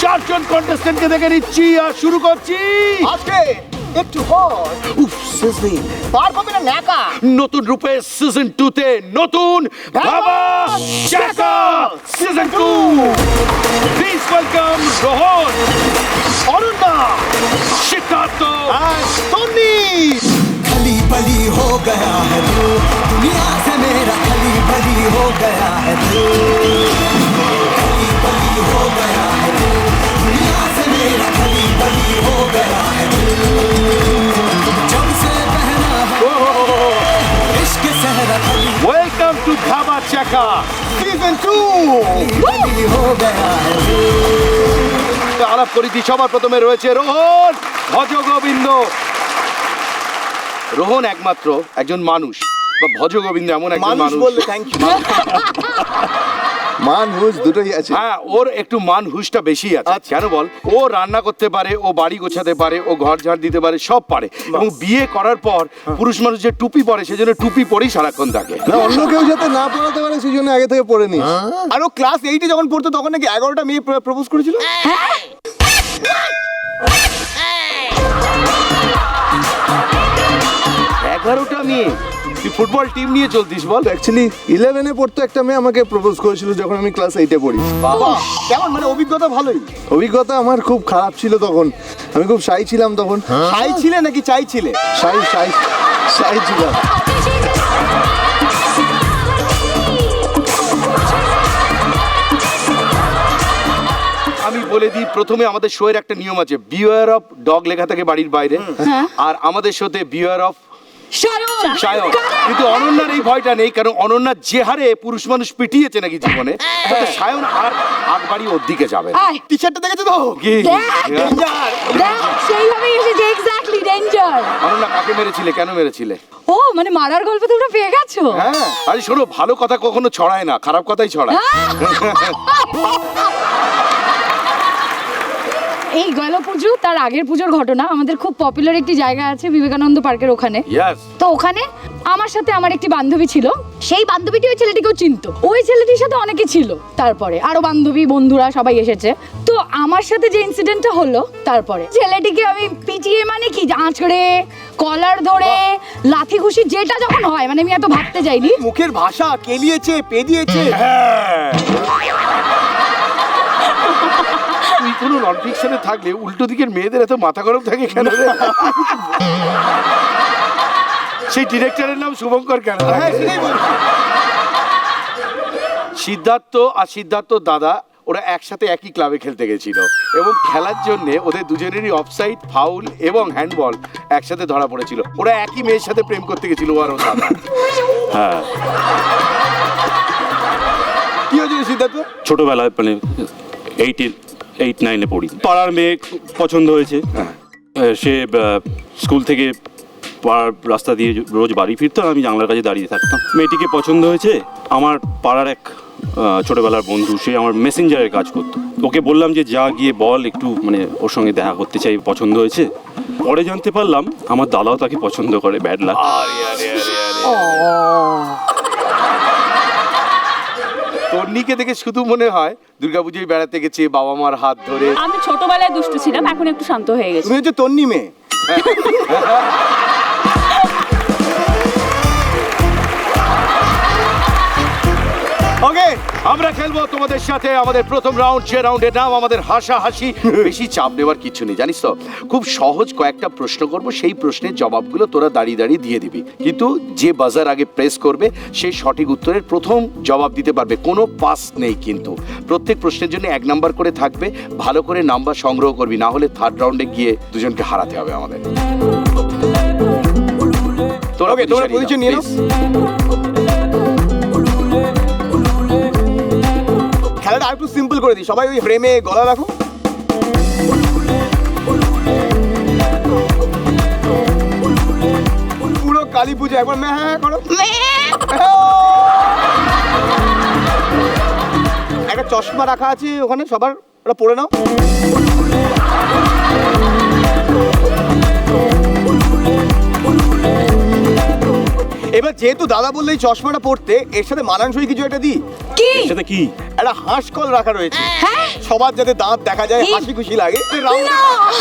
চারজন কন্টেস্টেন্টকে দেখে নিচ্ছি আর শুরু করছি আজকে একটু হট উফ সিজনিং পার পাবে না ন্যাকা নতুন রূপে সিজন 2 তে নতুন ভাবা চাকা সিজন 2 প্লিজ ওয়েলকাম রোহন অরুণদা সিদ্ধার্থ আর টনি खली बली हो गया है तू दुनिया से मेरा खली बली हो गया है तू खली बली हो गया है तू दुनिया से मेरा खली बली हो गया है तू जब से पहना है इश्क सहरा खली ওয়েলকাম টু ভাবা চাকা সিজন 2 बली हो गया है तू আলাপ করেছি সবার প্রথমে রয়েছে রোহন ভজ গোবিন্দ রোহন একমাত্র একজন মানুষ বা ভজ গোবিন্দ এমন একজন মানুষ মানুষ বললে থ্যাংক ইউ মানুষ দুটোই আছে। হ্যাঁ ওর একটু মান হুশটা বেশি আছে কেন বল ও রান্না করতে পারে ও বাড়ি গোছাতে পারে ও ঘর ঝাড় দিতে পারে সব পারে এবং বিয়ে করার পর পুরুষ মানুষ যে টুপি পরে সেজন্য টুপি পরেই সারাক্ষণ থাকে না অন্য কেউ যাতে না পড়াতে পারে সেই জন্য আগে থেকে পড়ে নিস। আর ও ক্লাস 8 এ যখন পড়তো তখন নাকি 11টা মেয়ে প্রপোজ করেছিল 11টা মেয়ে তুই ফুটবল টিম নিয়ে চলতিস বল অ্যাকচুয়ালি 11 এ পড়তো একটা মেয়ে আমাকে প্রপোজ করেছিল যখন আমি ক্লাস 8 এ পড়ি। বাবা কেমন মানে অভিজ্ঞতা ভালোই অভিজ্ঞতা আমার খুব খারাপ ছিল তখন, আমি খুব শাই ছিলাম তখন। চাই ছিলে নাকি চাইছিলে শাই শাই শাই ছিলাম। আমি বলে দিই প্রথমে আমাদের শোয়ের একটা নিয়ম আছে বিওয়ার অফ ডগ লেখা থাকে বাড়ির বাইরে আর আমাদের শোতে বিওয়ার অফ সায়ন কিন্তু অনন্যার এই ভয়টা নেই কারণ অনন্যা যে হারে পুরুষ মানুষ পিটিয়েছে নাকি জীবনে তাতে সায়ন আর আগ বাড়ি ওর দিকে যাবে না। টি শার্টটা দেখেছো তো কি? ডেঞ্জার সেইভাবেই এসেছে এক্স্যাক্টলি ডেঞ্জার। অনন্যা কাকে মেরেছিলে কেন মেরেছিলে ও মানে মারার গল্প তোমরা পেয়ে গেছো? হ্যাঁ আরে শোনো ভালো কথা কখনো ছড়ায় না খারাপ কথাই ছড়ায় এই গেল পুজো তার আগের পুজোর ঘটনা আমাদের খুব পপুলার একটি জায়গা আছে বিবেকানন্দ পার্কের ওখানে ইয়েস তো ওখানে আমার সাথে আমার একটি বান্ধবী ছিল সেই বান্ধবীটি ওই ছেলেটিকেও চিনতো ওই ছেলেটির সাথে অনেকে ছিল তারপরে আরো বান্ধবী বন্ধুরা সবাই এসেছে তো আমার সাথে যে ইনসিডেন্টটা হলো তারপরে ছেলেটিকে আমি পিটিয়ে মানে কি আঁচড়ে কলার ধরে লাথি ঘুষি যেটা যখন হয় মানে আমি এত ভাবতে যাইনি মুখের ভাষা কেলিয়েছে পেদিয়েছে তুই কোনো নন ফিকশনে থাকলে উল্টো দিকের মেয়েদের এত মাথা গরম থাকে কেন রে? সেই ডিরেক্টরের নাম শুভঙ্কর কেন হ্যাঁ সেটাই বলছি সিদ্ধার্থ আর সিদ্ধার্থ দাদা ওরা একসাথে একই ক্লাবে খেলতে গেছিল এবং খেলার জন্য ওদের দুজনেরই অফসাইড ফাউল এবং হ্যান্ডবল একসাথে ধরা পড়েছিল ওরা একই মেয়ের সাথে প্রেম করতে গেছিল আর ও দাদা হ্যাঁ কি হয়েছিল সিদ্ধার্থ ছোটবেলায় মানে 8-9 পড়ি পাড়ার মেয়ে পছন্দ হয়েছে সে স্কুল থেকে পাড়ার রাস্তা দিয়ে রোজ বাড়ি ফিরতো আর আমি জানলার কাছে দাঁড়িয়ে থাকতাম মেয়েটিকে পছন্দ হয়েছে আমার পাড়ার এক ছোটবেলার বন্ধু সে আমার মেসেঞ্জারের কাজ করতো ওকে বললাম যে যা গিয়ে বল একটু মানে ওর সঙ্গে দেখা করতে চাই পছন্দ হয়েছে পরে জানতে পারলাম আমার দাদাও তাকে পছন্দ করে ব্যাড লাক তন্নিকে দেখে শুধু মনে হয় দুর্গাপুজোয় বেড়াতে গেছে বাবা মার হাত ধরে আমি ছোটবেলায় দুষ্টু ছিলাম এখন একটু শান্ত হয়ে গেছি তুমি হচ্ছে তন্নি মেয়ে ওকে আমরা খেলবো তোমাদের সাথে আমাদের প্রথম রাউন্ড যে রাউন্ডের নাম আমাদের হাসাহাসি বেশি চাপ নেওয়ার কিছু নেই জানিস তো খুব সহজ কয়েকটা প্রশ্ন করব সেই প্রশ্নের জবাবগুলো তোরা দাঁড়িয়ে দাঁড়িয়ে দিয়ে দিবি কিন্তু যে বাজার আগে প্রেস করবে সেই সঠিক উত্তরের প্রথম জবাব দিতে পারবে কোনো পাস নেই কিন্তু প্রত্যেক প্রশ্নের জন্য 1 নাম্বার করে থাকবে ভালো করে নাম্বার সংগ্রহ করবি না হলে থার্ড রাউন্ডে গিয়ে দুজনকে হারাতে হবে আমাদের ওকে তোমরা পজিশন নিয়ে নাও খেলাটা আরেকটু সিম্পল করে দিই সবাই ওই ফ্রেমে গলা রাখো পুরো কালী পুজো একবার হ্যাঁ করো একটা চশমা রাখা আছে ওখানে সবার ওটা পরে নাও এবার যেহেতু দাদা বললে এই চশমাটা পড়তে এর সাথে মানানসই কিছু একটা দিই কি সেটা কি একটা একটা হাঁসকল রাখা রয়েছে সবার যাতে দাঁত দেখা যায়, হাসি খুশি লাগে।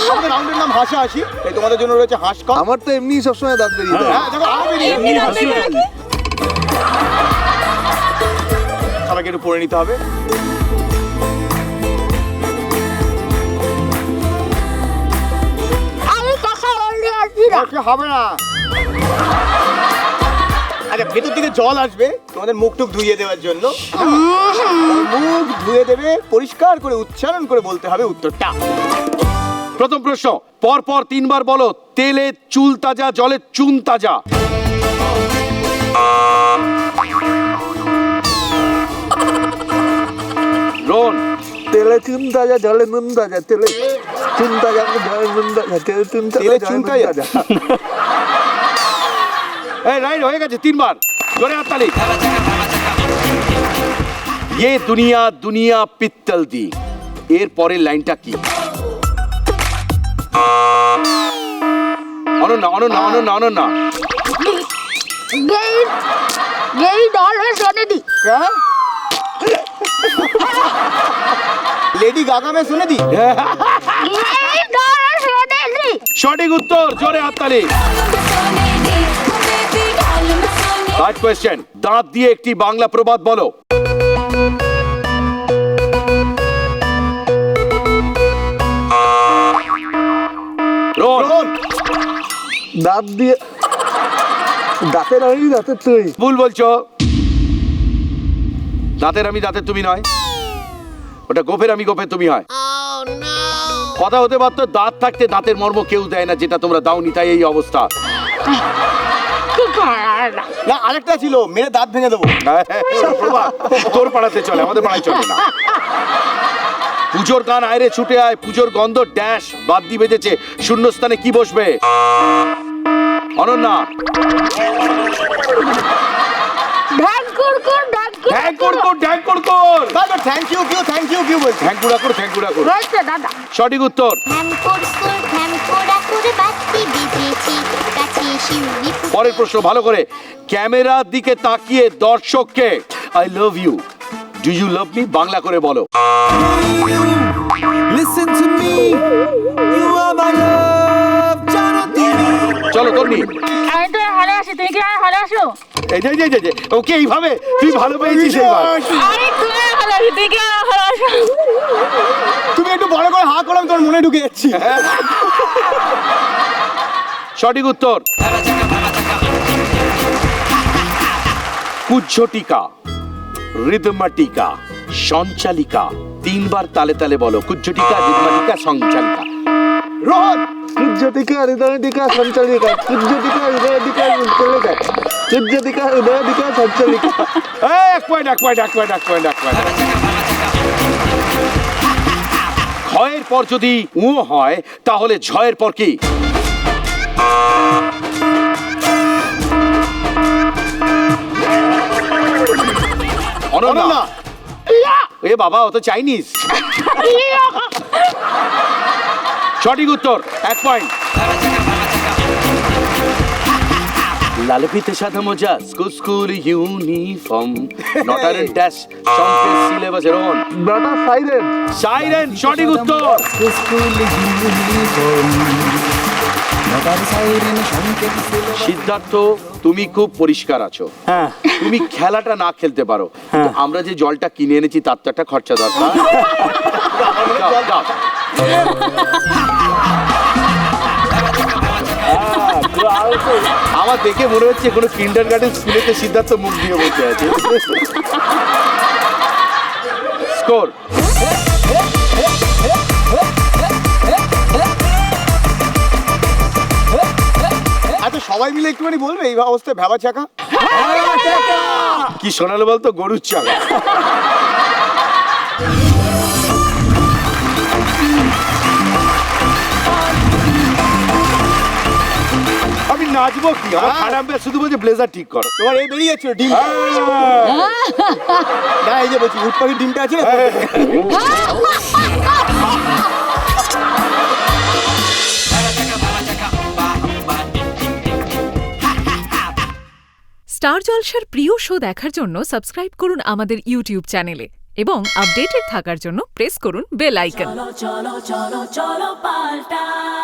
আমাদের রাউন্ডের নাম হাসা হাসি, তাই তোমাদের জন্য রয়েছে হাঁসকল। আমার তো এমনি সবসময় দাঁত বেরিয়ে যায়। হ্যাঁ, দেখো, আরো বেরিয়ে এমনি দাঁত বেরিয়ে যাবে। সবাইকে একটু পরে নিতে হবে। আমি কথা বলতে আসছি না। আজকে হবে না। আচ্ছা, ভেতর থেকে জল আসবে তোমাদের মুখ টুক ধুইয়ে দেওয়ার জন্য। মুখ ধুয়ে দেবে, পরিষ্কার করে উচ্চারণ করে বলতে হবে উত্তরটা। প্রথম প্রশ্ন, পর পর 3 বার বলো, তেলে চুল তাজা, জলে চুন তাজা। রোহন, তেলে চুন তাজা, জলে নুন তাজা, তেলে চুন তাজা, জলে নুন তাজা, তেলে চুন তাজা, তেলে জলে চুন নুন তাজা। তাজা। এই রাইট হয়ে গেছে 3 বার, জোরে হাততালি। ये दुनिया दुनिया पित्तल दी, এর পরের লাইনটা কি? অনন্যা অনন্যা অনন্যা অনন্যা গেই ডল है सोने दी। লেডি গাগা মে শুনে দি। গেই ডল है सोने दी। সঠিক উত্তর, জোরে হাততালি। থার্ড কোয়েশ্চেন, দাঁত দিয়ে একটি বাংলা প্রবাদ বলো। রোহন, দাঁত দিয়ে দাঁতের আমি দাঁতের তুই। ভুল বলছো। দাঁতের আমি দাঁতের তুমি নয়, ওটা গোফের আমি গোফের তুমি হয়। কথা হতে পারতো, দাঁত থাকতে দাঁতের মর্ম কেউ দেয় না, যেটা তোমরা দাওনি, তাই এই অবস্থা। না, আরেকটা ছিল, মেরে দাঁত ভেঙে দেবো। প্রভা, তোর পাড়াতে চলে, আমাদের পাড়ায় চলে না। পুজোর গান আয়রে ছুটে আয়, পুজোর গন্ধ ড্যাশ বাদ দিয়ে বেজেছে, শূন্যস্থানে কি বসবে? অনন্যা, ঢ্যাং কুরকুর ঢ্যাং ঢ্যাং কর কর ঢ্যাং কর কর, তারপর থ্যাংক ইউ কিউ বলছি। ঢ্যাংকুড়া কর ঢ্যাংকুড়া কর। হয়েছে দাদা। সঠিক উত্তর। পরের প্রশ্ন ভালো করে, ক্যামেরার দিকে তাকিয়ে দর্শককে I love you, do you love me Bangla করে বলো। Listen to me, you are my love, জানো তুমি। চলো তন্নি, আমি তো হলে আসি, তুমি কি আর হলে আসো? এই যে যে যে ওকে এইভাবে তুই ভালো পেয়েছিস এইবার। আমি তুমি আর হলে আসি, তুমি কি আর হলে আসো? তুমি একটু বড় করে হা করো, আমি তোর মনে ঢুকে যাচ্ছি। সঠিক উত্তর। কুজ্ঝটিকা, রিদমাটিকা, সঞ্চালিকা, 3 বার তালে তালে বলো। কুজ্ঝটিকা, রিদমাটিকা, সঞ্চালিকা। রোহন, কুজ্জটিকা হৃদয়টিকা সঞ্চালিকা, কুজ্জটিকা হৃদয়টিকা সঞ্চালিকা, কুজ্জটিকা হৃদয়টিকা সঞ্চালিকা। এক পয়েন্ট এক পয়েন্ট এক পয়েন্ট এক পয়েন্ট এক পয়েন্ট। ক্ষয়ের পর যদি উ হয়, তাহলে ঝয়ের পর কি? অনন্যা, অনন্যা, এ বাবা, ও তো চাইনিজ। সঠিক উত্তর, 1 পয়েন্ট। লাল ফিতে সাদা মোজা, স্কুল স্কুল ইউনিফর্ম, নটার ড্যাশ সংকেত সিলেবাস। রোহন, ব্রাটা সাইরেন। সাইরেন, সঠিক উত্তর। সিদ্ধার্থ, তুমি খুব পরিষ্কার আছো, হ্যাঁ তুমি খেলাটা না খেলতে পারো, কিন্তু আমরা যে জলটা কিনে এনেছি তার তো একটা খরচা দরকার। যাও, যাও। আমার দেখে মনে হচ্ছে কোনো কিন্ডার গার্ডেন স্কুলেতে সিদ্ধার্থ মুখ দিয়ে বসে আছে। স্কোর। আচ্ছা সবাই মিলে একটুখানি বলবে এই অবস্থায় ভেবা চাকা। কি শোনালো বলতো, গরুর চাকা। আমি নাচবো কি? আমার খারাপ শুধু বলছে ব্লেজার ঠিক করো। তোমার এই বেরিয়ে যাচ্ছিল ডিম। না, এই যে বলছি উট পাখির ডিমটা আছে না। স্টার জলসার প্রিয় শো দেখার জন্য সাবস্ক্রাইব করুন আমাদের ইউটিউব চ্যানেলে এবং আপডেটেড থাকার জন্য প্রেস করুন bell icon. cholo, cholo, cholo, cholo, paltai.